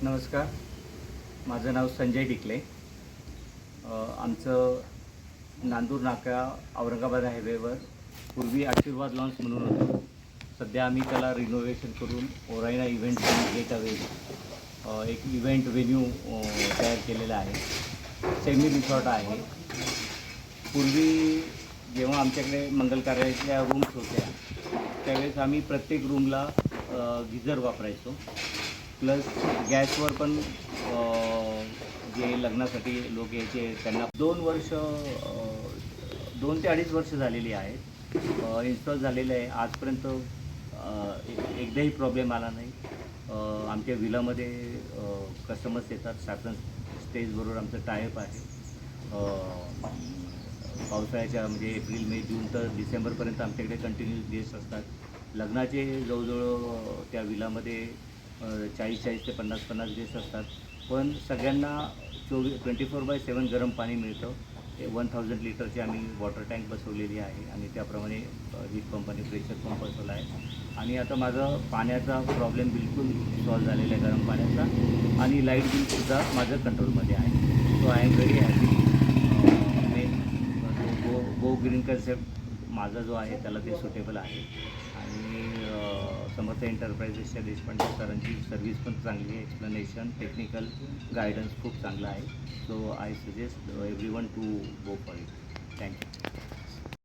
नमस्कार. माझं नाव संजय डिकले. आमचं नांदूर नाका औरंगाबाद हायवेवर पूर्वी आशीर्वाद लॉन्स म्हणून होतं. सध्या आम्ही त्याला रिनोव्हेशन करून ओरायना इव्हेंट गेट अवे एक इव्हेंट व्हेन्यू तयार केलेला आहे. सेमी रिसॉर्ट आहे. पूर्वी जेव्हा आमच्याकडे मंगल कार्यालयातल्या रूम्स होत्या त्यावेळेस आम्ही प्रत्येक रूमला गिझर वापरायचो. प्लस गॅसवर पण जे लग्नासाठी लोक यायचे त्यांना 2 ते अडीच वर्ष झालेली आहेत. इन्स्टॉल झालेलं आहे. आजपर्यंत एकदाही प्रॉब्लेम आला नाही. आमच्या विलामध्ये कस्टमर्स येतात. शासन स्टेजबरोबर आमचं टायअप आहे. पावसाळ्याच्या म्हणजे एप्रिल, मे, जून तर डिसेंबरपर्यंत आमच्याकडे कंटिन्यूस गेस्ट असतात. लग्नाचे जवळजवळ त्या विलामध्ये 40 ते 50 गेस्ट असतात. पण सगळ्यांना 24/7 गरम पाणी मिळतं. 1000 लिटरची आम्ही वॉटर टँक बसवलेली आहे आणि त्याप्रमाणे हीट पंप आणि प्रेशर पंप बसवला आहे. आणि आता माझा पाण्याचा प्रॉब्लेम बिलकुल सॉल्व झालेला आहे, गरम पाण्याचा. आणि लाईट बिलसुद्धा माझं कंट्रोलमध्ये आहे. So I am very happy. Go green concept माझा जो आहे त्याला ते सुटेबल आहे. आणि समर्थ एंटरप्राइजेसच्या देशपांडे सरांची सर्व्हिस पण चांगली आहे. एक्सप्लेनेशन, टेक्निकल गायडन्स खूप चांगला आहे. So I suggest everyone to go for it. Thank you.